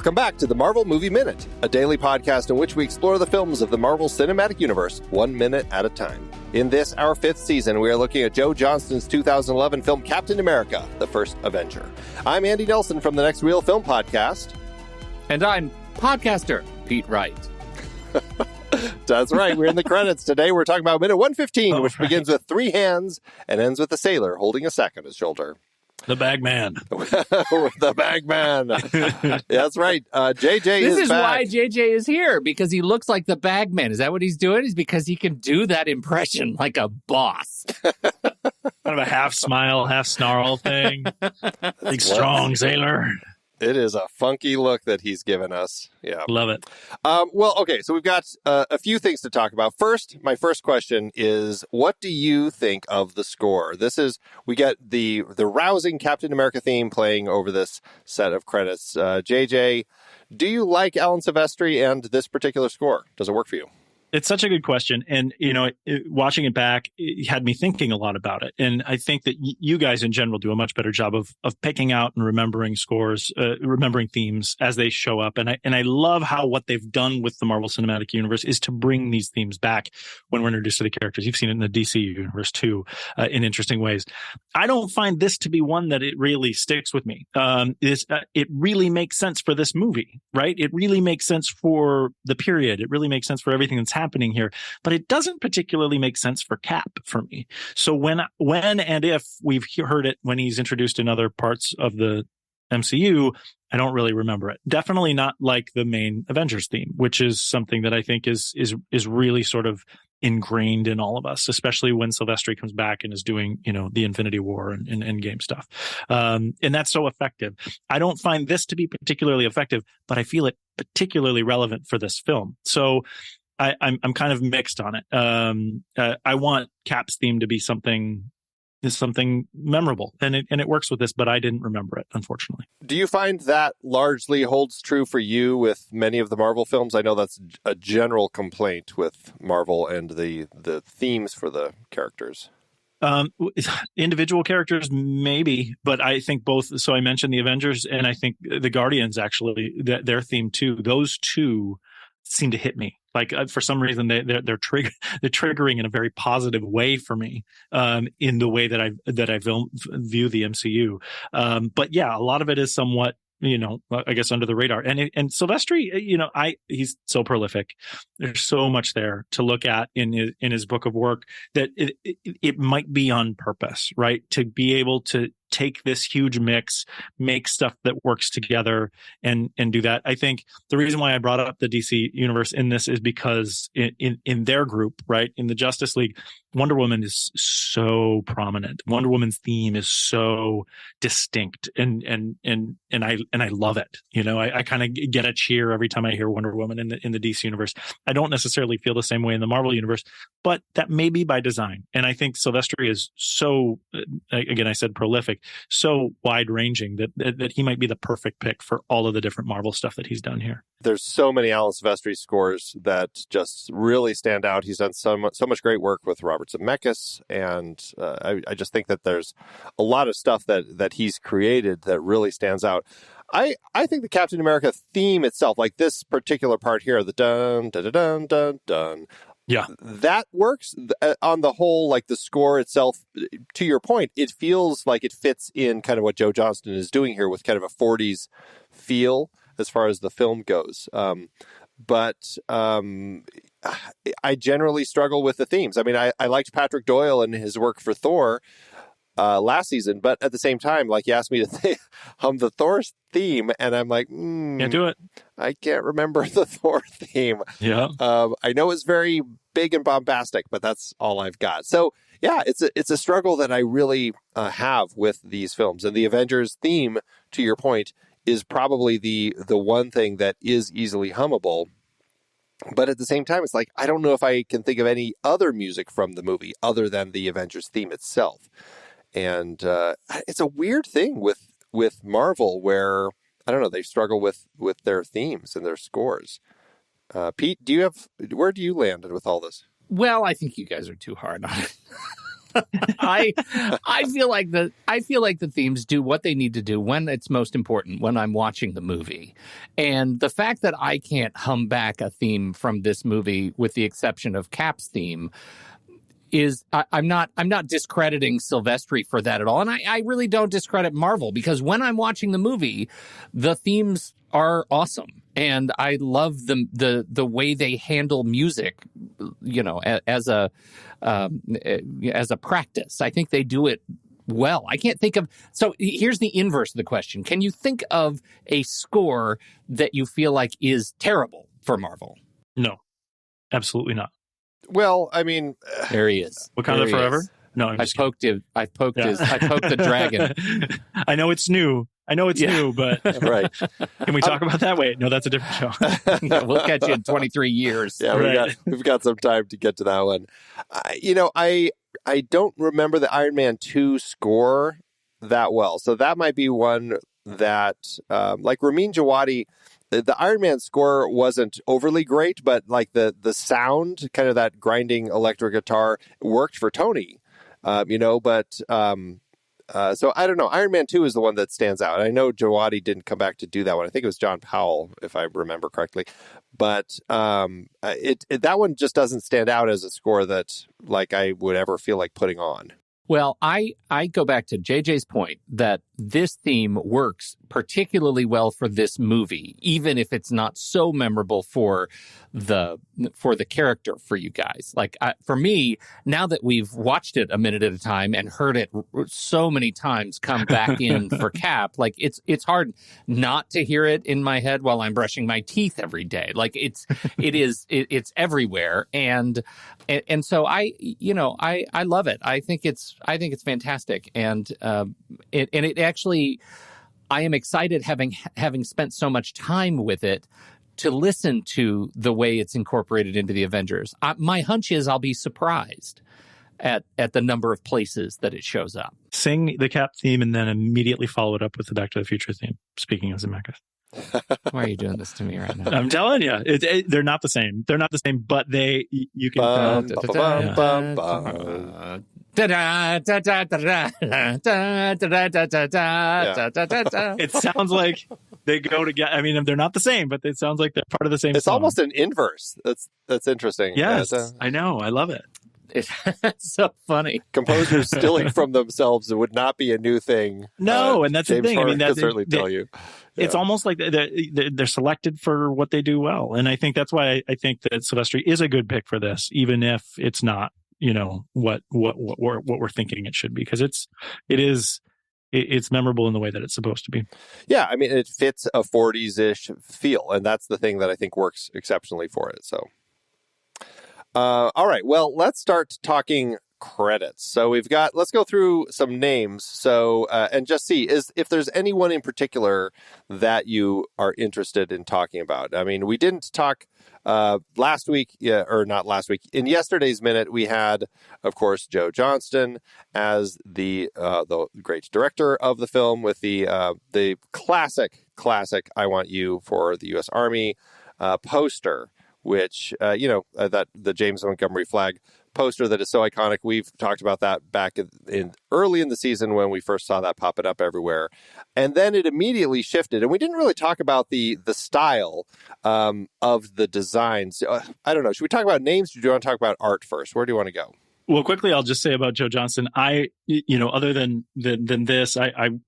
Welcome back to the Marvel Movie Minute, a daily podcast in which we explore the films of the Marvel Cinematic Universe 1 minute at a time. In this, our 5th season, we are looking at Joe Johnston's 2011 film Captain America, The First Avenger. I'm Andy Nelson from the Next Reel Film Podcast. And I'm podcaster Pete Wright. That's right. We're in the credits. Today we're talking about minute 115, which begins with 3 hands and ends with a sailor holding a sack on his shoulder. The bag man. The bag man. That's right. JJ This is back. why JJ is here, because he looks like the bag man. Is that what he's doing? Is because he can do that impression like a boss. Kind of a half smile, half snarl thing. Big strong sailor. It is a funky look that he's given us. Yeah. Love it. Well, okay, so we've got a few things to talk about. First, my first question is, what do you think of the score? We get the rousing Captain America theme playing over this set of credits. JJ, do you like Alan Silvestri and this particular score? Does it work for you? It's such a good question. And, watching it back, it had me thinking a lot about it. And I think that you guys in general do a much better job of picking out and remembering scores, remembering themes as they show up. And I love how what they've done with the Marvel Cinematic Universe is to bring these themes back when we're introduced to the characters. You've seen it in the DC universe too, in interesting ways. I don't find this to be one that it really sticks with me. It really makes sense for this movie, right? It really makes sense for the period. It really makes sense for everything that's happening here, but it doesn't particularly make sense for Cap for me. So when and if we've heard it when he's introduced in other parts of the MCU, I don't really remember it. Definitely not like the main Avengers theme, which is something that I think is really sort of ingrained in all of us, especially when Silvestri comes back and is doing, the Infinity War and Endgame stuff. And that's so effective. I don't find this to be particularly effective, but I feel it particularly relevant for this film. So I'm kind of mixed on it. I want Cap's theme to be something memorable, and it works with this, but I didn't remember it, unfortunately. Do you find that largely holds true for you with many of the Marvel films? I know that's a general complaint with Marvel and the themes for the characters. Individual characters, maybe, but I think both. So I mentioned the Avengers, and I think the Guardians, actually, their theme too. Those two seem to hit me. Like for some reason, they're triggering in a very positive way for me, in the way that I view the MCU. But yeah, a lot of it is somewhat, I guess under the radar. And Silvestri, he's so prolific. There's so much there to look at in his book of work that it might be on purpose, right? To be able to take this huge mix, make stuff that works together and do that. I think the reason why I brought up the DC universe in this is because in their group, right, in the Justice League, Wonder Woman is so prominent. Wonder Woman's theme is so distinct, and I love it. I kind of get a cheer every time I hear Wonder Woman in the DC universe. I don't necessarily feel the same way in the Marvel universe, but that may be by design. And I think Silvestri is so, again, I said prolific, so wide-ranging that he might be the perfect pick for all of the different Marvel stuff that he's done here. There's so many Alan Silvestri scores that just really stand out. He's done so much great work with Robert Zemeckis, and I just think that there's a lot of stuff that he's created that really stands out. I think the Captain America theme itself, like this particular part here, the dun dun dun dun dun. Yeah, that works on the whole. Like the score itself, to your point, it feels like it fits in kind of what Joe Johnston is doing here with kind of a 40s feel as far as the film goes. But I generally struggle with the themes. I mean, I liked Patrick Doyle and his work for Thor last season, but at the same time, like, you asked me to hum the Thor theme, and I'm like, can't do it. I can't remember the Thor theme. Yeah, I know it's very big and bombastic, but that's all I've got. So yeah, it's a struggle that I really have with these films, and the Avengers theme, to your point, is probably the one thing that is easily hummable. But at the same time, it's like, I don't know if I can think of any other music from the movie other than the Avengers theme itself. And it's a weird thing with Marvel where, I don't know, they struggle with their themes and their scores. Pete, where do you land with all this? Well, I think you guys are too hard on it. I feel like the themes do what they need to do when it's most important, when I'm watching the movie. And the fact that I can't hum back a theme from this movie, with the exception of Cap's theme, is I'm not discrediting Silvestri for that at all. And I really don't discredit Marvel, because when I'm watching the movie, the themes are awesome. And I love the way they handle music, as a practice. I think they do it well. I can't think of. So here's the inverse of the question. Can you think of a score that you feel like is terrible for Marvel? No, absolutely not. Well, I mean, there he is. Wakanda Forever. No, I poked the dragon. I know it's new, but right. Can we talk about that? Wait, no, that's a different show. Yeah, we'll catch you in 23 years. Yeah, right. we've got some time to get to that one. I don't remember the Iron Man 2 score that well, so that might be one that, like Ramin Djawadi, the Iron Man score wasn't overly great, but like the sound, kind of that grinding electric guitar, worked for Tony. So I don't know. Iron Man 2 is the one that stands out. I know Djawadi didn't come back to do that one. I think it was John Powell, if I remember correctly. But that one just doesn't stand out as a score that like I would ever feel like putting on. Well, I go back to JJ's point that this theme works particularly well for this movie, even if it's not so memorable for the character for you guys. Like for me, now that we've watched it a minute at a time and heard it so many times come back in for Cap, like it's hard not to hear it in my head while I'm brushing my teeth every day. Like it's everywhere, and so I love it. I think it's fantastic, and it actually, I am excited having spent so much time with it to listen to the way it's incorporated into the Avengers. My hunch is I'll be surprised at the number of places that it shows up. Sing the Cap theme and then immediately follow it up with the Back to the Future theme. Speaking of Zemeckis. Why are you doing this to me right now? I'm telling you, they're not the same. They're not the same, but you can. It sounds like they go together. I mean, they're not the same, but it sounds like they're part of the same. It's song. Almost an inverse. That's interesting. Yes, I know. I love it. It's so funny. Composers stealing from themselves would not be a new thing. No, and that's James the thing. I mean, can certainly tell you. It's almost like they're selected for what they do well, and I think that's why I think that Silvestri is a good pick for this, even if it's not, what we're thinking it should be, because it's memorable in the way that it's supposed to be. Yeah, I mean, it fits a 40s-ish feel, and that's the thing that I think works exceptionally for it. So. All right. Well, let's start talking credits. So let's go through some names. So, and just see if there's anyone in particular that you are interested in talking about. I mean, we didn't talk last week, or not last week. In yesterday's minute, we had, of course, Joe Johnston as the great director of the film with the classic "I Want You" for the U.S. Army poster, which, that the James Montgomery flag poster that is so iconic. We've talked about that back in early in the season when we first saw that popping up everywhere. And then it immediately shifted. And we didn't really talk about the style of the designs. I don't know. Should we talk about names? Or do you want to talk about art first? Where do you want to go? Well, quickly, I'll just say about Joe Johnston. Other than this, I'm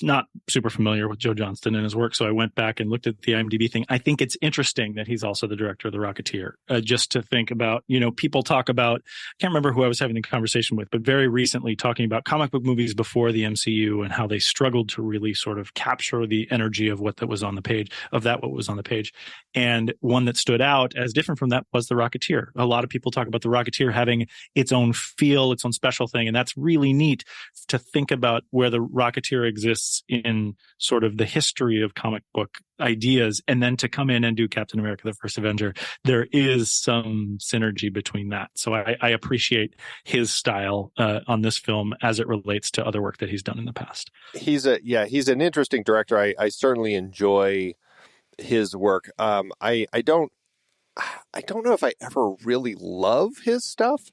not super familiar with Joe Johnston and his work, so I went back and looked at the IMDb thing. I think it's interesting that he's also the director of The Rocketeer. Just to think about, people talk about, I can't remember who I was having the conversation with, but very recently talking about comic book movies before the MCU and how they struggled to really sort of capture the energy of what was on the page. And one that stood out as different from that was The Rocketeer. A lot of people talk about The Rocketeer having its own feel, its own special thing. And that's really neat to think about where the Rocketeer exists in sort of the history of comic book ideas, and then to come in and do Captain America, the First Avenger. There is some synergy between that. So I appreciate his style on this film as it relates to other work that he's done in the past. He's an interesting director. I certainly enjoy his work. I don't know if I ever really love his stuff.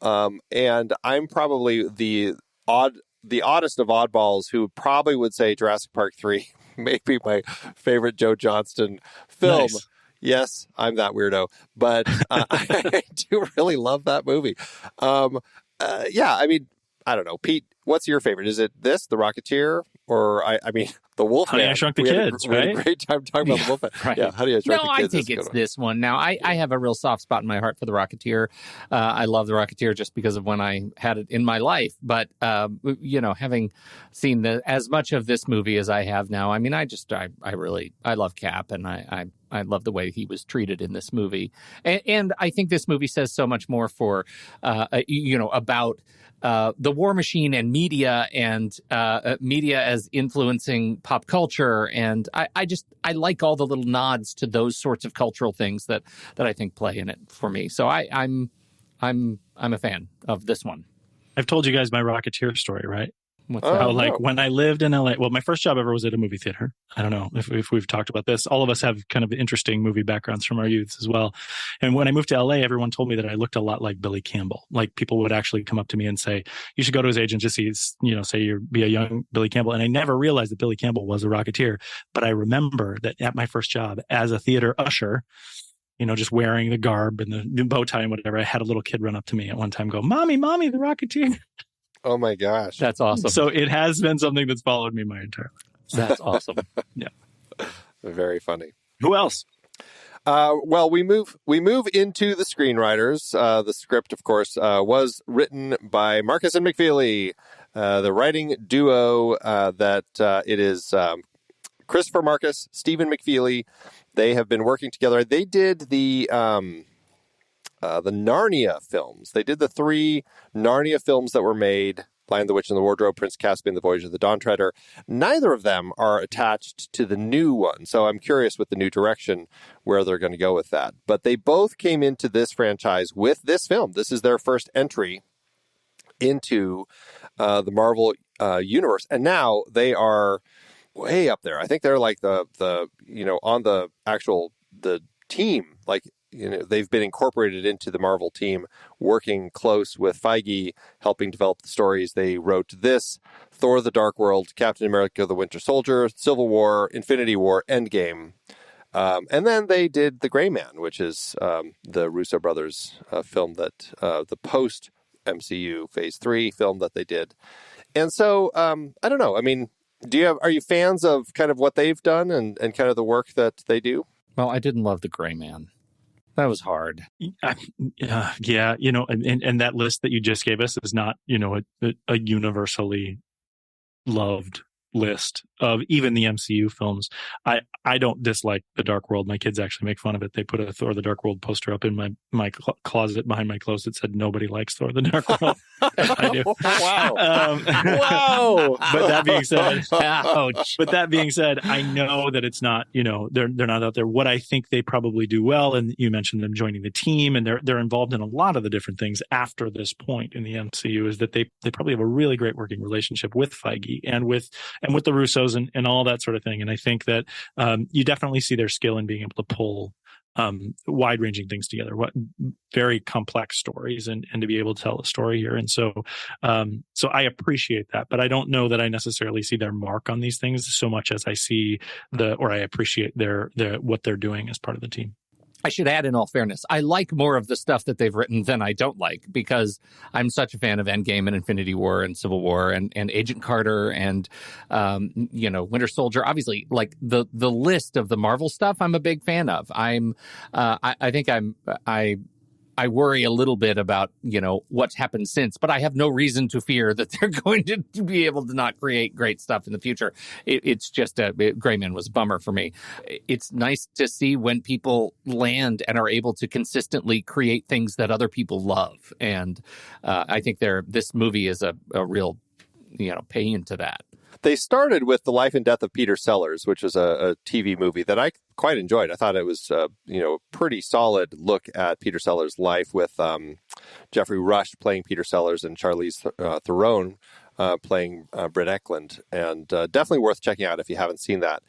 And I'm probably the oddest of oddballs who probably would say Jurassic Park 3 may be my favorite Joe Johnston film. Nice. Yes, I'm that weirdo, but I do really love that movie. Yeah, I mean, I don't know. Pete, what's your favorite? Is it this, The Rocketeer, or I mean, The Wolfman? Honey, I Shrunk the Kids, we had right? a great time talking about The Wolfman. Right. Yeah, Honey, I Shrunk No, the I Kids. think it's this one. Now, I have a real soft spot in my heart for The Rocketeer. I love The Rocketeer just because of when I had it in my life. But, having seen as much of this movie as I have now, I mean, I love Cap, and I love the way he was treated in this movie. And I think this movie says so much more about the war machine and media and media as influencing pop culture. And I like all the little nods to those sorts of cultural things that I think play in it for me. So I'm a fan of this one. I've told you guys my Rocketeer story, right? What's that? No. When I lived in LA, well, my first job ever was at a movie theater. I don't know if we've talked about this. All of us have kind of interesting movie backgrounds from our youths as well. And when I moved to LA, everyone told me that I looked a lot like Billy Campbell. Like people would actually come up to me and say, you should go to his agent to see, be a young Billy Campbell. And I never realized that Billy Campbell was a Rocketeer. But I remember that at my first job as a theater usher, just wearing the garb and the bow tie and whatever, I had a little kid run up to me at one time, go, Mommy, the Rocketeer. Oh my gosh. That's awesome. So it has been something that's followed me my entire life. That's awesome. Yeah. Very funny. Who else? Well, we move into the screenwriters. The script, of course, was written by Marcus and McFeely, the writing duo that it is Christopher Marcus, Stephen McFeely. They have been working together. They did the Narnia films. They did the 3 Narnia films that were made: Lion, the Witch, and the Wardrobe, Prince Caspian, The Voyage of the Dawn Treader. Neither of them are attached to the new one, so I'm curious with the new direction where they're going to go with that. But they both came into this franchise with this film. This is their first entry into the Marvel universe, and now they are way up there. I think they're like the on the actual the team, like. They've been incorporated into the Marvel team, working close with Feige, helping develop the stories. They wrote this, Thor: The Dark World, Captain America: The Winter Soldier, Civil War, Infinity War, Endgame. And then they did The Gray Man, which is the Russo brothers film that the post-MCU Phase 3 film that they did. And so, I don't know. I mean, are you fans of kind of what they've done and kind of the work that they do? Well, I didn't love The Gray Man. That was hard. Yeah, and that list that you just gave us is not, a universally loved list of even the MCU films. I don't dislike The Dark World. My kids actually make fun of it. They put a Thor: The Dark World poster up in my closet behind my clothes that said "Nobody likes Thor: The Dark World." I do. Wow! Whoa! But that being said, ouch. But that being said, I know that it's not. They're not out there. What I think they probably do well, and you mentioned them joining the team, and they're involved in a lot of the different things after this point in the MCU, is that they probably have a really great working relationship with Feige and with the Russos and all that sort of thing. And I think that you definitely see their skill in being able to pull wide-ranging things together, very complex stories, and to be able to tell a story here. And so I appreciate that, but I don't know that I necessarily see their mark on these things so much as I see I appreciate their what they're doing as part of the team. I should add, in all fairness, I like more of the stuff that they've written than I don't like, because I'm such a fan of Endgame and Infinity War and Civil War and Agent Carter and, Winter Soldier. Obviously, like the list of the Marvel stuff, I'm a big fan of. I worry a little bit about, what's happened since, but I have no reason to fear that they're going to be able to not create great stuff in the future. It's just Gray Man was a bummer for me. It's nice to see when people land and are able to consistently create things that other people love. And I think this movie is a real, pay into that. They started with The Life and Death of Peter Sellers, which is a TV movie that I quite enjoyed. I thought it was a pretty solid look at Peter Sellers' life, with Jeffrey Rush playing Peter Sellers and Charlize Theron playing Britt Eklund, and definitely worth checking out if you haven't seen that.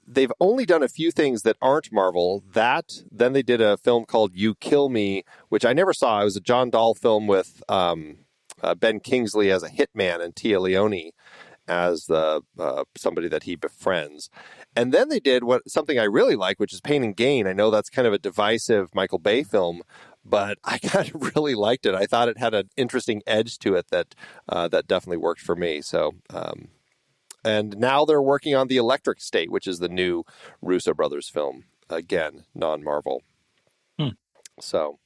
they've only done a few things that aren't Marvel. Then they did a film called You Kill Me, which I never saw. It was a John Dahl film with Ben Kingsley as a hitman and Tia Leone as the somebody that he befriends. And then they did something I really like, which is Pain and Gain. I know that's kind of a divisive Michael Bay film, but I kind of really liked it. I thought it had an interesting edge to it that definitely worked for me. So, and now they're working on The Electric State, which is the new Russo brothers film. Again, non-Marvel. So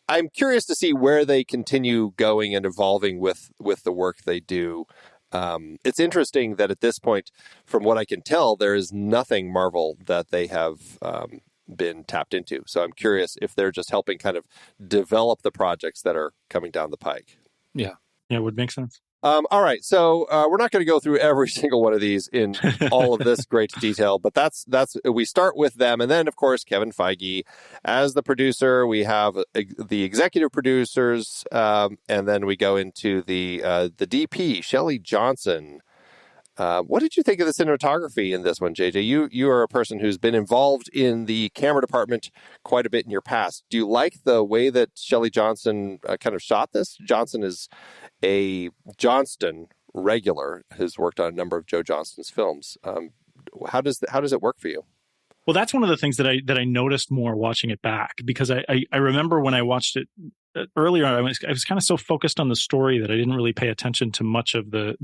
I'm curious to see where they continue going and evolving with the work they do. It's interesting that at this point, from what I can tell, there is nothing Marvel that they have been tapped into. So I'm curious if they're just helping kind of develop the projects that are coming down the pike. Yeah, it would make sense. All right, so we're not going to go through every single one of these in all of this great detail, but that's we start with them, and then of course Kevin Feige as the producer. We have the executive producers, and then we go into the DP, Shelley Johnson. What did you think of the cinematography in this one, JJ? You are a person who's been involved in the camera department quite a bit in your past. Do you like the way that Shelley Johnson kind of shot this? Johnson is a Johnston regular, has worked on a number of Joe Johnston's films. How does it work for you? Well, that's one of the things that I noticed more watching it back, because I remember when I watched it earlier, I was kind of so focused on the story that I didn't really pay attention to much of the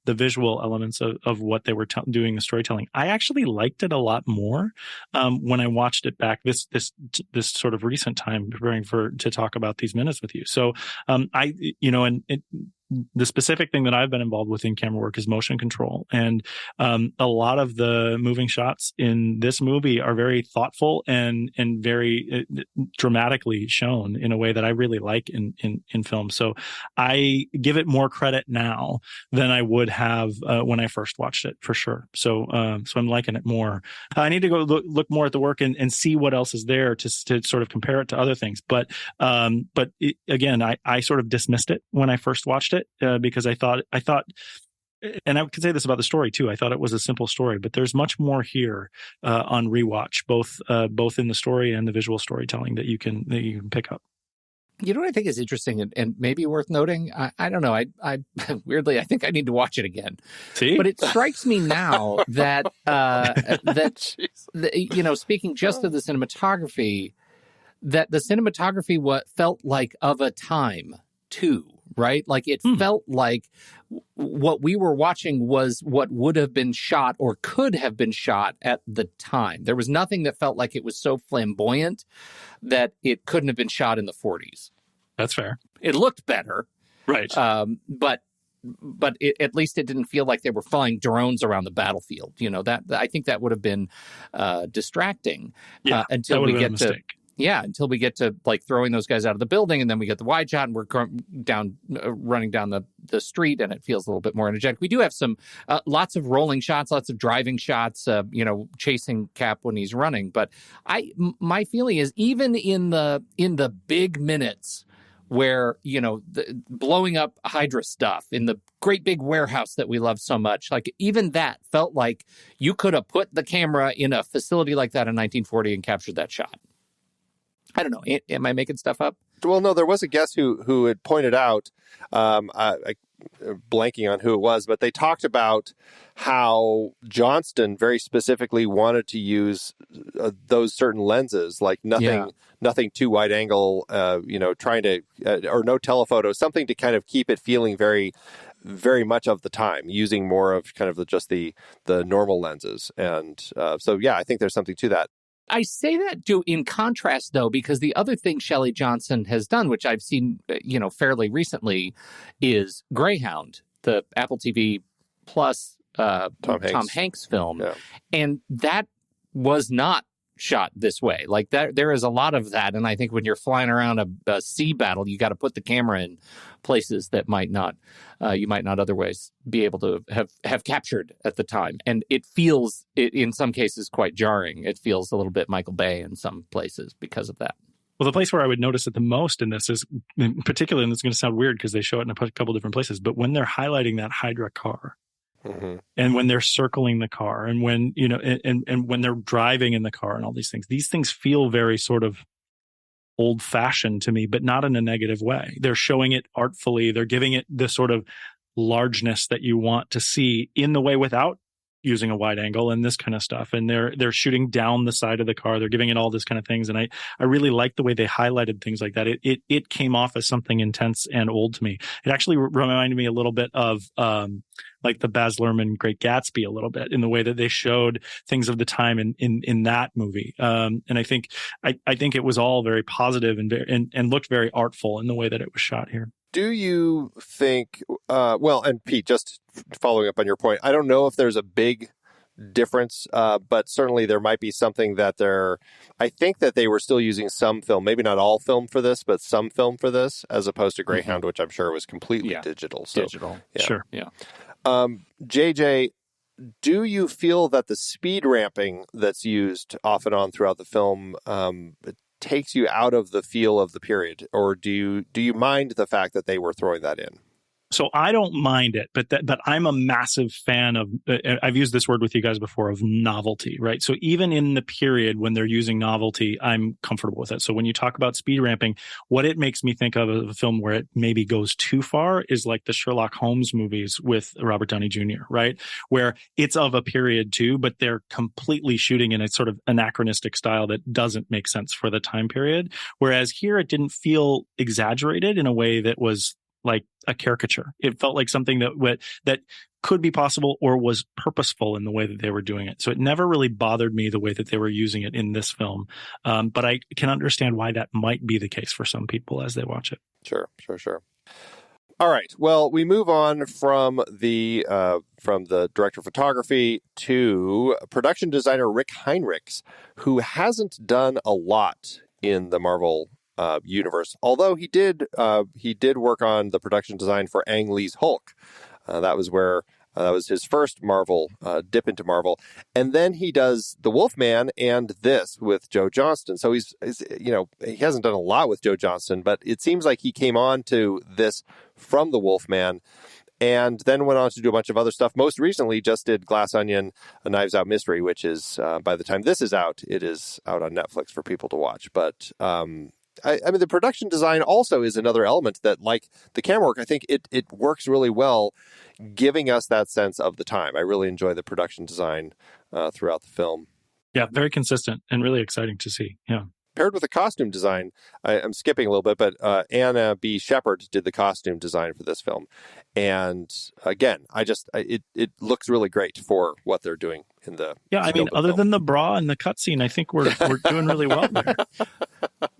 visual elements of what they were doing, the storytelling. I actually liked it a lot more when I watched it back this sort of recent time, preparing to talk about these minutes with you. So the specific thing that I've been involved with in camera work is motion control. And a lot of the moving shots in this movie are very thoughtful and very dramatically shown in a way that I really like in film. So I give it more credit now than I would have when I first watched it, for sure. So I'm liking it more. I need to go look more at the work and see what else is there to sort of compare it to other things. But again, I sort of dismissed it when I first watched it. Because I thought, and I could say this about the story too. I thought it was a simple story, but there's much more here on rewatch, both in the story and the visual storytelling that you can pick up. You know what I think is interesting and maybe worth noting? I don't know. I weirdly, I think I need to watch it again. See? But it strikes me now that speaking just of the cinematography, that the cinematography felt like of a time too. Right? Like it felt like what we were watching was what would have been shot or could have been shot at the time. There was nothing that felt like it was so flamboyant that it couldn't have been shot in the 40s. That's fair. It looked better. Right. But at least it didn't feel like they were flying drones around the battlefield. That I think that would have been distracting until we get to... Yeah, until we get to like throwing those guys out of the building, and then we get the wide shot, and we're running down the street, and it feels a little bit more energetic. We do have some lots of rolling shots, lots of driving shots, chasing Cap when he's running. But my feeling is even in the big minutes where blowing up Hydra stuff in the great big warehouse that we love so much, like even that felt like you could have put the camera in a facility like that in 1940 and captured that shot. I don't know. Am I making stuff up? Well, no, there was a guest who had pointed out, blanking on who it was, but they talked about how Johnston very specifically wanted to use those certain lenses, like nothing too wide angle, trying to, or no telephoto, something to kind of keep it feeling very, very much of the time, using more of kind of just the normal lenses. And so, I think there's something to that. I say that in contrast, though, because the other thing Shelley Johnson has done, which I've seen, fairly recently, is Greyhound, the Apple TV Plus Tom Hanks film. Yeah. And that was not shot this way. Like there is a lot of that. And I think when you're flying around a sea battle, you got to put the camera in places that you might not otherwise be able to have captured at the time. And it feels, in some cases, quite jarring. It feels a little bit Michael Bay in some places because of that. Well, the place where I would notice it the most in this is, particularly, and it's going to sound weird because they show it in a couple different places, but when they're highlighting that Hydra car, Mm-hmm. And when they're circling the car, and when, and when they're driving in the car, and all these things feel very sort of old fashioned to me, but not in a negative way. They're showing it artfully. They're giving it the sort of largeness that you want to see in the way without using a wide angle and this kind of stuff. And they're shooting down the side of the car. They're giving it all this kind of things. And I really like the way they highlighted things like that. It came off as something intense and old to me. It actually reminded me a little bit of, like the Baz Luhrmann Great Gatsby a little bit, in the way that they showed things of the time in that movie. And I think it was all very positive and looked very artful in the way that it was shot here. Do you think, and Pete, just following up on your point, I don't know if there's a big difference, but certainly there might be something that I think that they were still using some film, maybe not all film for this, but some film for this, as opposed to Greyhound, which I'm sure was completely digital. So, digital. Yeah. Sure. Yeah. JJ, do you feel that the speed ramping that's used off and on throughout the film takes you out of the feel of the period, or do you mind the fact that they were throwing that in? So I don't mind it, but I'm a massive fan of, I've used this word with you guys before, of novelty, right? So even in the period when they're using novelty, I'm comfortable with it. So when you talk about speed ramping, what it makes me think of a film where it maybe goes too far is like the Sherlock Holmes movies with Robert Downey Jr., right? Where it's of a period too, but they're completely shooting in a sort of anachronistic style that doesn't make sense for the time period. Whereas here, it didn't feel exaggerated in a way that was like a caricature. It felt like something that could be possible or was purposeful in the way that they were doing it. So it never really bothered me the way that they were using it in this film. But I can understand why that might be the case for some people as they watch it. Sure. All right. Well, we move on from the director of photography to production designer Rick Heinrichs, who hasn't done a lot in the Marvel universe, although he did work on the production design for Ang Lee's Hulk. That was his first Marvel dip into Marvel, and then he does The Wolfman and this with Joe Johnston. So he's he hasn't done a lot with Joe Johnston, but it seems like he came on to this from The Wolfman, and then went on to do a bunch of other stuff. Most recently, just did Glass Onion, A Knives Out Mystery, which is by the time this is out, it is out on Netflix for people to watch. But I mean, the production design also is another element that, like the camera work, I think it works really well, giving us that sense of the time. I really enjoy the production design throughout the film. Yeah, very consistent and really exciting to see. Yeah. Paired with the costume design, I'm skipping a little bit, but Anna B. Shepard did the costume design for this film. And again, it looks really great for what they're doing in the I mean, other than the bra and the cutscene, I think we're doing really well there.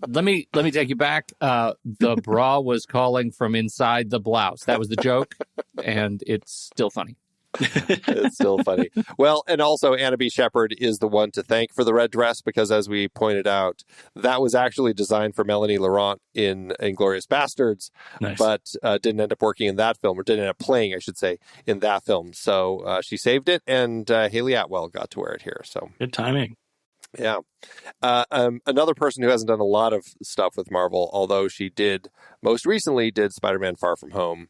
Let me take you back. The bra was calling from inside the blouse. That was the joke, and it's still funny. It's still funny. Well, and also Anna B. Shepard is the one to thank for the red dress, because as we pointed out, that was actually designed for Melanie Laurent in Inglourious Bastards, nice. But didn't end up working in that film, or didn't end up playing, I should say, in that film. So she saved it, and Haley Atwell got to wear it here. So good timing. Yeah. Another person who hasn't done a lot of stuff with Marvel, although she most recently did Spider-Man Far From Home.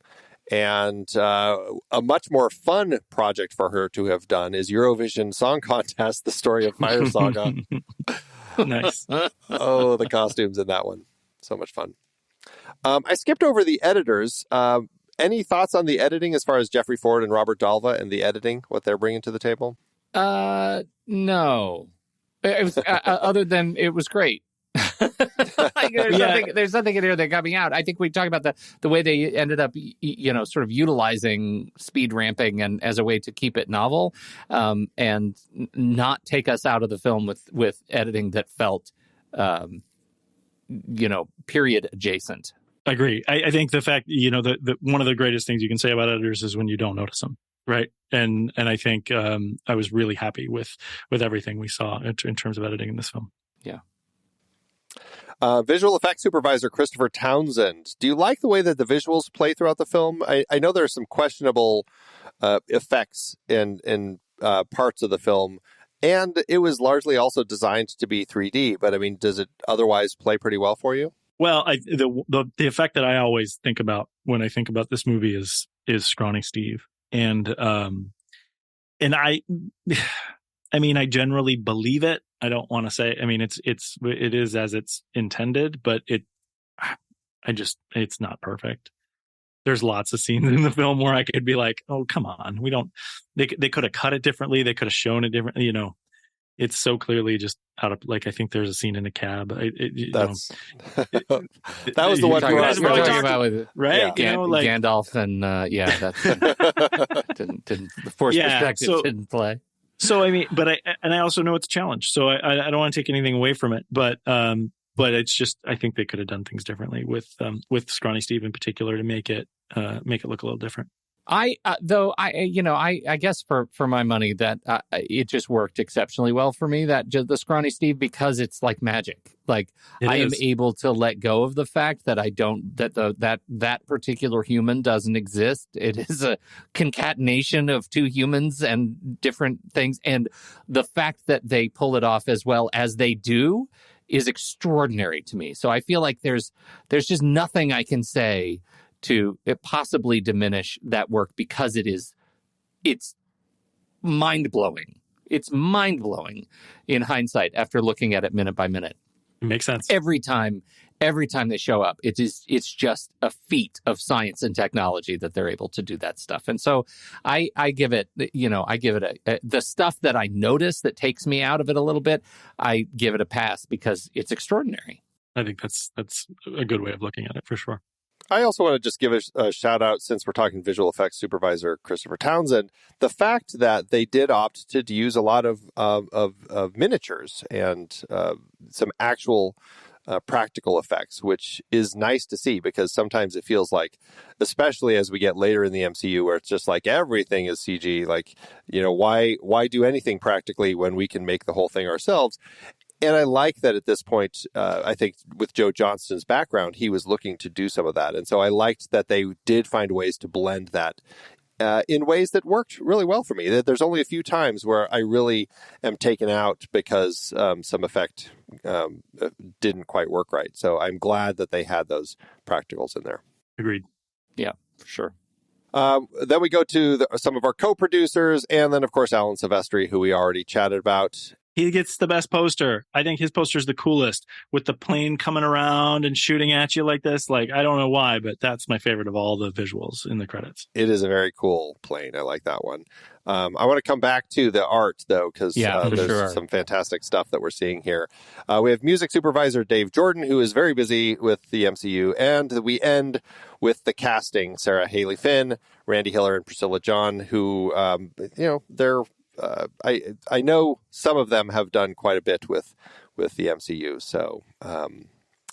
And a much more fun project for her to have done is Eurovision Song Contest, The Story of Fire Saga. Nice. Oh, the costumes in that one. So much fun. I skipped over the editors. Any thoughts on the editing as far as Jeffrey Ford and Robert Dalva and the editing, what they're bringing to the table? No. It was, other than it was great. There's something in here that got me out. I think we talked about the way they ended up, sort of utilizing speed ramping and as a way to keep it novel, and not take us out of the film with editing that felt, period adjacent. I agree. I think the fact, that one of the greatest things you can say about editors is when you don't notice them. Right. And I think I was really happy with everything we saw in terms of editing in this film. Yeah. Visual effects supervisor Christopher Townsend. Do you like the way that the visuals play throughout the film? I know there are some questionable effects in parts of the film, and it was largely also designed to be 3D. But I mean, does it otherwise play pretty well for you? Well, the effect that I always think about when I think about this movie is Scrawny Steve. And And I mean, I generally believe it. I don't want to say, I mean, it is as it's intended, but it's not perfect. There's lots of scenes in the film where I could be like, oh, come on. They could have cut it differently. They could have shown it differently. You know, it's so clearly just out of, like, I think there's a scene in a cab. That was the one you guys we're were talking about with, right? Yeah. You know, like Gandalf and that didn't the force perspective didn't play. So I mean, but I also know it's a challenge. So I don't want to take anything away from it, but it's just, I think they could have done things differently with Scrawny Steve in particular to make it look a little different. I guess for my money that it just worked exceptionally well for me, that the Scrawny Steve, because it's like magic. Like I am able to let go of the fact that that particular human doesn't exist. It is a concatenation of two humans and different things. And the fact that they pull it off as well as they do is extraordinary to me. So I feel like there's just nothing I can say to possibly diminish that work, because it's mind-blowing. It's mind-blowing in hindsight after looking at it minute by minute. It makes sense. Every time they show up, it's just a feat of science and technology that they're able to do that stuff. And so I give it the stuff that I notice that takes me out of it a little bit, I give it a pass because it's extraordinary. I think that's a good way of looking at it for sure. I also want to just give a shout out, since we're talking visual effects supervisor Christopher Townsend, the fact that they did opt to use a lot of miniatures and some actual practical effects, which is nice to see, because sometimes it feels like, especially as we get later in the MCU, where it's just like everything is CG, like, you know, why do anything practically when we can make the whole thing ourselves? And I like that at this point, I think with Joe Johnston's background, he was looking to do some of that. And so I liked that they did find ways to blend that in ways that worked really well for me. There's only a few times where I really am taken out because some effect didn't quite work right. So I'm glad that they had those practicals in there. Agreed. Yeah, for sure. Then we go to some of our co-producers, and then, of course, Alan Silvestri, who we already chatted about. He gets the best poster. I think his poster is the coolest, with the plane coming around and shooting at you like this. Like, I don't know why, but that's my favorite of all the visuals in the credits. It is a very cool plane. I like that one. I want to come back to the art, though, because there's some fantastic stuff that we're seeing here. We have music supervisor Dave Jordan, who is very busy with the MCU. And we end with the casting, Sarah Haley Finn, Randy Hiller, and Priscilla John, who, they're... I know some of them have done quite a bit with the MCU. So,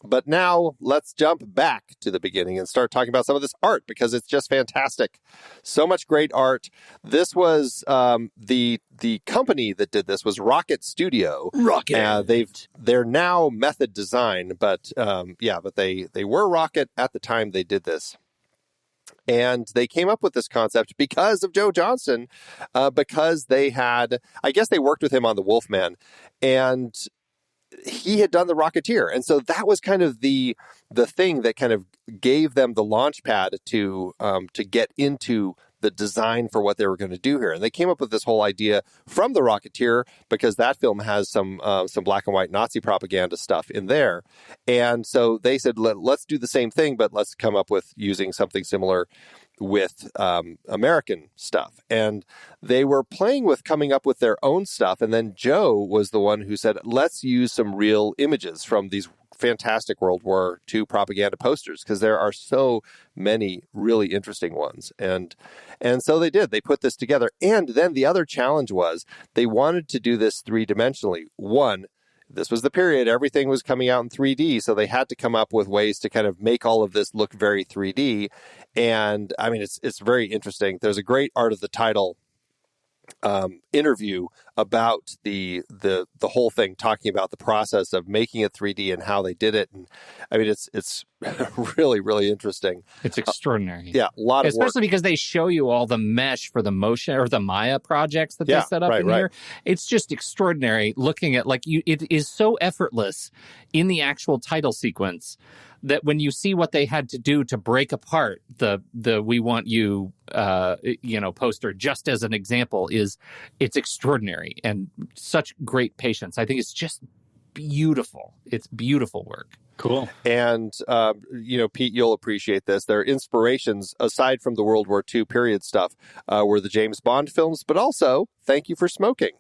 but now let's jump back to the beginning and start talking about some of this art, because it's just fantastic. So much great art. This was the company that did this was Rocket Studio. They're now Method Design, but they were Rocket at the time they did this. And they came up with this concept because of Joe Johnston, because they worked with him on The Wolfman, and he had done The Rocketeer. And so that was kind of the thing that kind of gave them the launch pad to get into the design for what they were going to do here. And they came up with this whole idea from The Rocketeer, because that film has some black and white Nazi propaganda stuff in there. And so they said, let's do the same thing, but let's come up with using something similar with American stuff. And they were playing with coming up with their own stuff. And then Joe was the one who said, let's use some real images from these fantastic World War II propaganda posters, because there are so many really interesting ones. And so they did. They put this together. And then the other challenge was they wanted to do this three-dimensionally. One, this was the period everything was coming out in 3D, so they had to come up with ways to kind of make all of this look very 3D. And I mean, it's very interesting. There's a great Art of the Title interview about the whole thing, talking about the process of making it 3D and how they did it. And I mean, it's really, really interesting. It's extraordinary. Yeah, a lot of especially work. because they show you all the mesh for the motion or the Maya projects that they set up in here. It's just extraordinary looking at it is so effortless in the actual title sequence that when you see what they had to do to break apart the "We Want You" poster, just as an example, it's extraordinary and such great patience. I think it's just beautiful. It's beautiful work. Cool. And, Pete, you'll appreciate this. Their inspirations, aside from the World War II period stuff, were the James Bond films, but also Thank You for Smoking.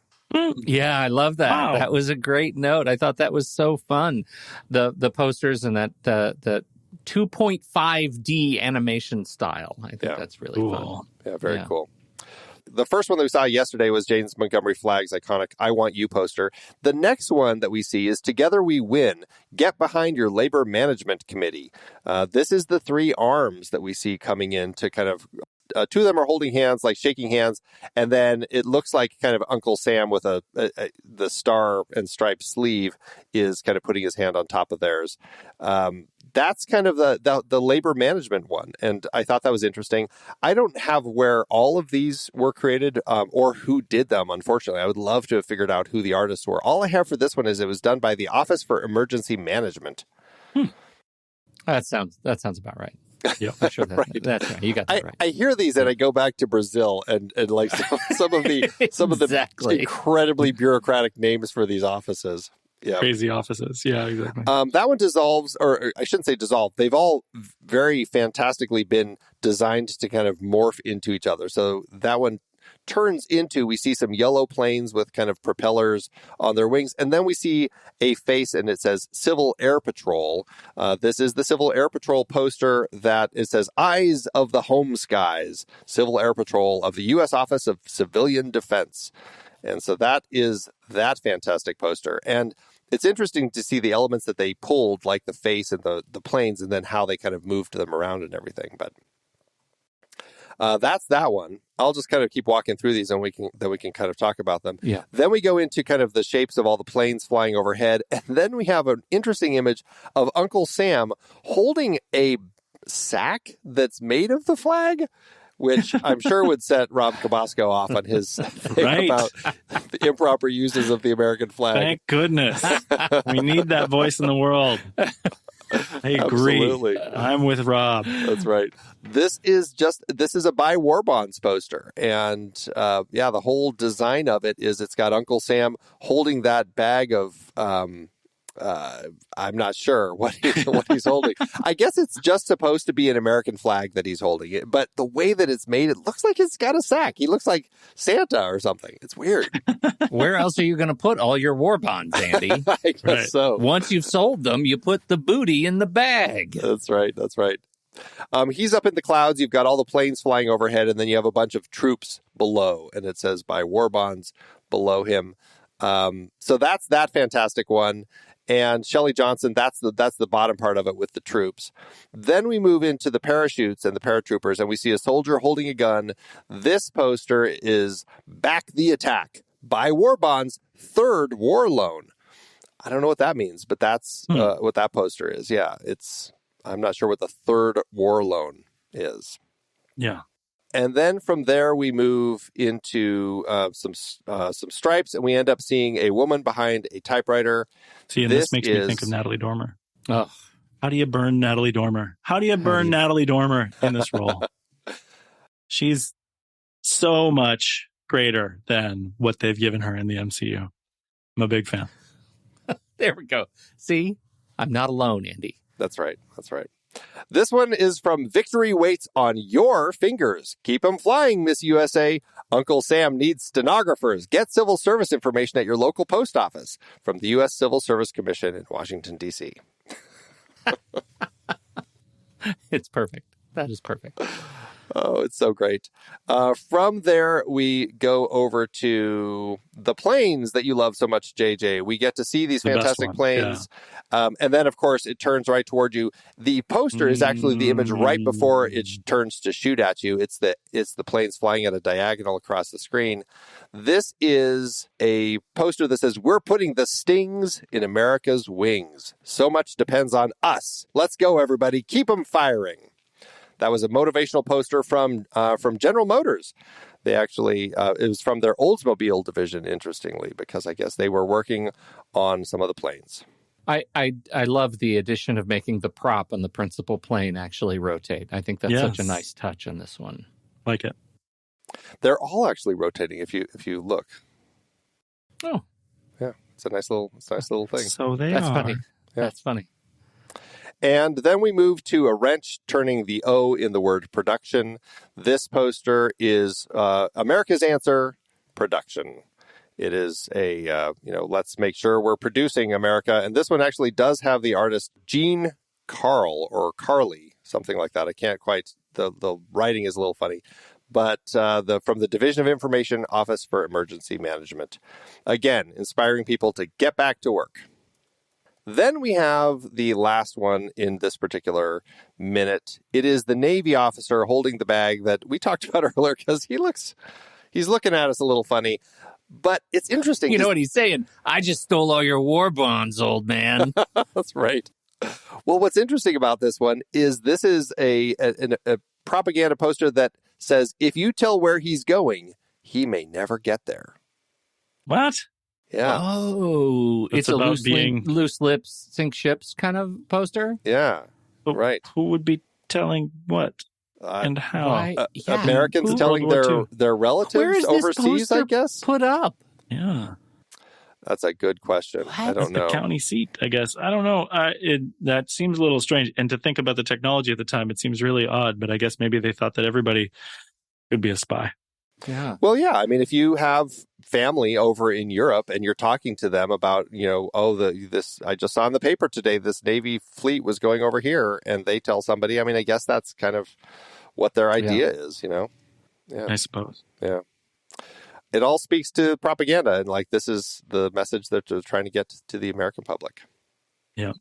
Yeah, I love that. Wow. That was a great note. I thought that was so fun. The posters and the 2.5D animation style. I think that's really fun. Yeah, very cool. The first one that we saw yesterday was James Montgomery Flagg's iconic I Want You poster. The next one that we see is Together We Win. Get behind your labor management committee. This is the three arms that we see coming in to kind of two of them are holding hands, like shaking hands, and then it looks like kind of Uncle Sam with the star and striped sleeve is kind of putting his hand on top of theirs. That's kind of the labor management one, and I thought that was interesting. I don't have where all of these were created or who did them, unfortunately. I would love to have figured out who the artists were. All I have for this one is it was done by the Office for Emergency Management. That sounds about right. Yeah, I'm sure that's right. You got that right. I hear these and I go back to Brazil and like some of the incredibly bureaucratic names for these offices. Yeah. Crazy offices. Yeah, exactly. That one dissolves, or I shouldn't say dissolve. They've all very fantastically been designed to kind of morph into each other. So that one turns into, we see some yellow planes with kind of propellers on their wings. And then we see a face and it says Civil Air Patrol. This is the Civil Air Patrol poster that it says Eyes of the Home Skies, Civil Air Patrol of the U.S. Office of Civilian Defense. And so that is that fantastic poster. And it's interesting to see the elements that they pulled, like the face and the planes, and then how they kind of moved them around and everything. But that's that one. I'll just kind of keep walking through these and we can kind of talk about them. Yeah. Then we go into kind of the shapes of all the planes flying overhead. And then we have an interesting image of Uncle Sam holding a sack that's made of the flag, which I'm sure would set Rob Cabasco off on his thing about the improper uses of the American flag. Thank goodness. We need that voice in the world. I agree. Absolutely. I'm with Rob. That's right. This is a Buy War Bonds poster. And the whole design of it is it's got Uncle Sam holding that bag of I'm not sure what he's holding. I guess it's just supposed to be an American flag that he's holding it, but the way that it's made, it looks like it's got a sack. He looks like Santa or something. It's weird. Where else are you going to put all your war bonds, Andy? I guess so. Once you've sold them, you put the booty in the bag. That's right. He's up in the clouds. You've got all the planes flying overhead, and then you have a bunch of troops below, and it says Buy War Bonds below him. So that's that fantastic one. And Shelley Johnson, that's the bottom part of it with the troops. Then we move into the parachutes and the paratroopers, and we see a soldier holding a gun. This poster is Back the Attack, Buy War Bonds, Third War Loan. I don't know what that means, but that's what that poster is. Yeah, I'm not sure what the Third War Loan is. Yeah. And then from there, we move into some stripes, and we end up seeing a woman behind a typewriter. See, and this makes me think of Natalie Dormer. Oh, how do you burn Natalie Dormer? Natalie Dormer in this role? She's so much greater than what they've given her in the MCU. I'm a big fan. There we go. See, I'm not alone, Andy. That's right. This one is from Victory Waits on Your Fingers. Keep 'em flying, Miss USA. Uncle Sam needs stenographers. Get civil service information at your local post office. From the U.S. Civil Service Commission in Washington, D.C. It's perfect. That is perfect. Oh, it's so great. From there, we go over to the planes that you love so much, JJ. We get to see these The best fantastic one, planes. And then, of course, it turns right toward you. The poster is actually the image right before it turns to shoot at you. It's the planes flying at a diagonal across the screen. This is a poster that says, "We're putting the stings in America's wings. So much depends on us. Let's go, everybody. Keep them firing." That was a motivational poster from General Motors. They actually, it was from their Oldsmobile division, interestingly, because I guess they were working on some of the planes. I love the addition of making the prop on the principal plane actually rotate. I think that's such a nice touch on this one. Like it. They're all actually rotating if you look. Oh, yeah, it's a nice little thing. So that's funny. Yeah. That's funny. And then we move to a wrench turning the O in the word production. This poster is America's answer, production. It is a, let's make sure we're producing America. And this one actually does have the artist Jean Carl or Carly, something like that. I can't quite, the writing is a little funny. But from the Division of Information Office for Emergency Management. Again, inspiring people to get back to work. Then we have the last one in this particular minute. It is the Navy officer holding the bag that we talked about earlier because he's looking at us a little funny. But it's interesting. You know what he's saying? I just stole all your war bonds, old man. That's right. Well, what's interesting about this one is this is a propaganda poster that says, if you tell where he's going, he may never get there. What? Yeah. Oh, it's a loose lips sink ships kind of poster. Yeah. But right. Who would be telling what and how? Americans telling their relatives overseas, I guess. Put up. Yeah. That's a good question. I don't know. The county seat, I guess. I don't know. That seems a little strange. And to think about the technology at the time, it seems really odd. But I guess maybe they thought that everybody could be a spy. Yeah. Well, yeah. I mean, if you have family over in Europe and you're talking to them about, this I just saw in the paper today, this Navy fleet was going over here, and they tell somebody. I mean, I guess that's kind of what their idea is, Yeah. I suppose. Yeah. It all speaks to propaganda, and this is the message that they're trying to get to the American public. Yeah.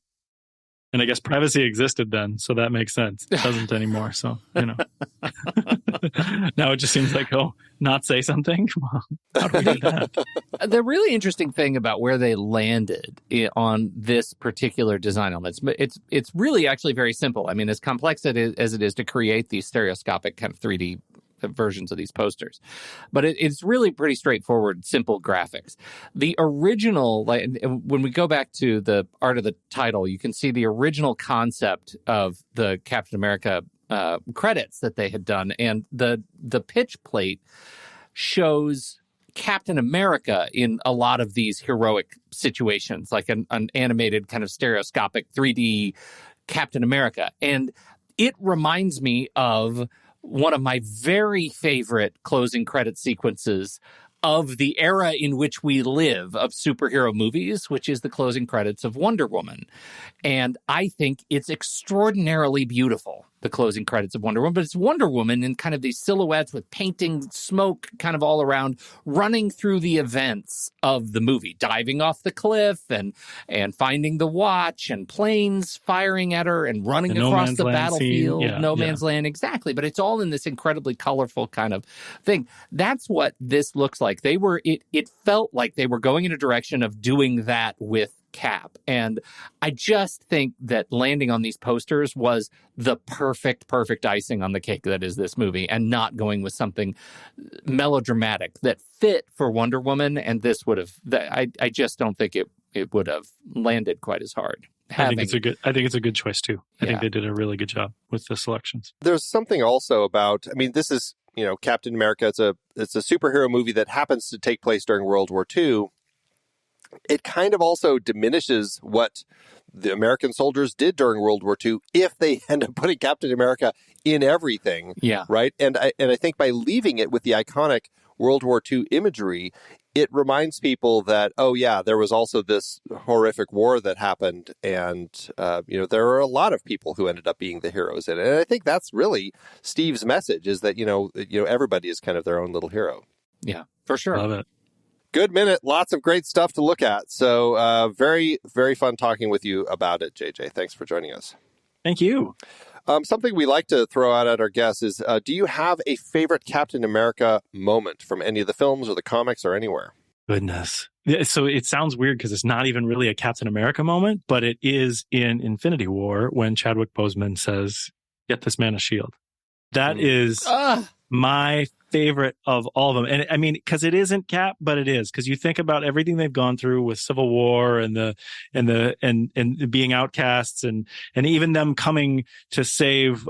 And I guess privacy existed then, so that makes sense. It doesn't anymore, so, Now it just seems like, not say something? Well, how do we do that? The really interesting thing about where they landed on this particular design element, it's really actually very simple. I mean, as complex as it is to create these stereoscopic kind of 3D versions of these posters, but it's really pretty straightforward, simple graphics. The original, when we go back to the art of the title, you can see the original concept of the Captain America credits that they had done, and the pitch plate shows Captain America in a lot of these heroic situations, like an animated kind of stereoscopic 3D Captain America, and it reminds me of one of my very favorite closing credit sequences of the era in which we live of superhero movies, which is the closing credits of Wonder Woman. And I think it's extraordinarily beautiful, the closing credits of Wonder Woman. But it's Wonder Woman in kind of these silhouettes with painting smoke kind of all around, running through the events of the movie, diving off the cliff and finding the watch and planes firing at her and running across the battlefield. No Man's Land, exactly. But it's all in this incredibly colorful kind of thing. That's what this looks like. It felt like they were going in a direction of doing that with Cap. And I just think that landing on these posters was the perfect icing on the cake that is this movie, and not going with something melodramatic that fit for Wonder Woman. And this would have, I just don't think it would have landed quite as hard. I think it's a good choice too. I think they did a really good job with the selections. There's something also about, this is, Captain America. It's a superhero movie that happens to take place during World War II. It kind of also diminishes what the American soldiers did during World War II if they end up putting Captain America in everything. Yeah. Right. And I think by leaving it with the iconic World War II imagery, it reminds people that, oh yeah, there was also this horrific war that happened, and there are a lot of people who ended up being the heroes in it. And I think that's really Steve's message, is that everybody is kind of their own little hero. Yeah, for sure. Love it. Good minute, lots of great stuff to look at. So very, very fun talking with you about it, JJ. Thanks for joining us. Thank you. Something we like to throw out at our guests is, do you have a favorite Captain America moment from any of the films or the comics or anywhere? Goodness. So it sounds weird because it's not even really a Captain America moment, but it is in Infinity War when Chadwick Boseman says, "Get this man a shield." That is my favorite of all of them. And I mean, because it isn't Cap, but it is, because you think about everything they've gone through with Civil War and being outcasts and even them coming to save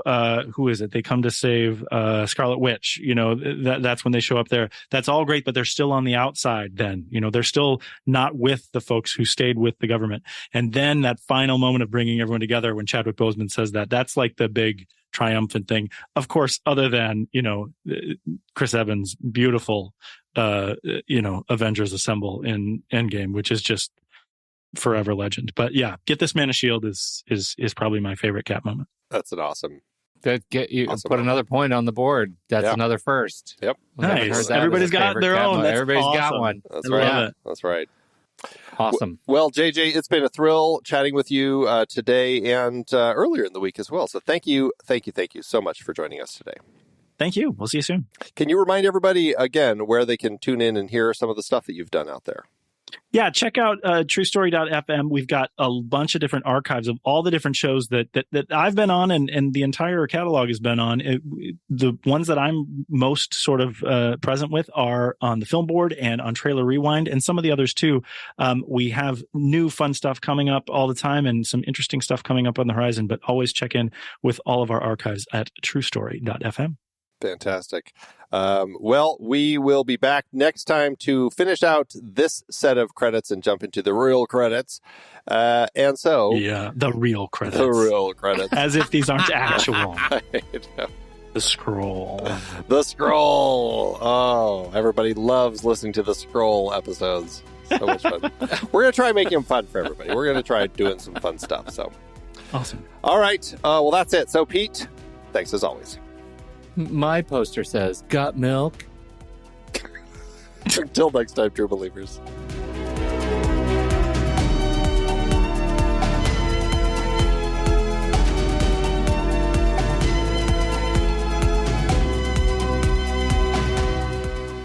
who is it? They come to save Scarlet Witch. That's when they show up there. That's all great, but they're still on the outside then. They're still not with the folks who stayed with the government. And then that final moment of bringing everyone together when Chadwick Boseman says that's like the big triumphant thing. Of course, other than, Chris Evans' beautiful, Avengers Assemble in Endgame, which is just forever legend. But yeah, get this man a shield is probably my favorite Cap moment. That's an awesome. Put another point on the board. That's another first. Yep. Nice. Everybody's got their own. Everybody's awesome. got one. That's right. That's right. Awesome. Well, JJ, it's been a thrill chatting with you today and earlier in the week as well. So thank you so much for joining us today. Thank you. We'll see you soon. Can you remind everybody again where they can tune in and hear some of the stuff that you've done out there? Yeah, check out TruStory.fm. We've got a bunch of different archives of all the different shows that I've been on and the entire catalog has been on. The ones that I'm most sort of present with are on the Film Board and on Trailer Rewind, and some of the others too. We have new fun stuff coming up all the time and some interesting stuff coming up on the horizon, but always check in with all of our archives at TruStory.fm. Fantastic. Well, we will be back next time to finish out this set of credits and jump into the real credits. The real credits. The real credits. As if these aren't actual. The scroll. Oh, everybody loves listening to the scroll episodes. So much fun. We're going to try making them fun for everybody. We're going to try doing some fun stuff. So awesome. All right. Well, that's it. So, Pete, thanks as always. My poster says, "Got milk?" Until next time, true believers.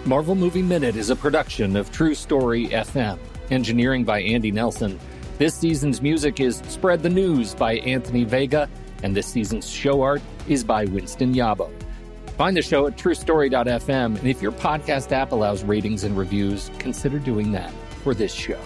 Marvel Movie Minute is a production of TruStory FM. Engineering by Andy Nelson. This season's music is Spread the News by Anthony Vega, and this season's show art is by Winston Yabo. Find the show at TruStory.fm, and if your podcast app allows ratings and reviews, consider doing that for this show.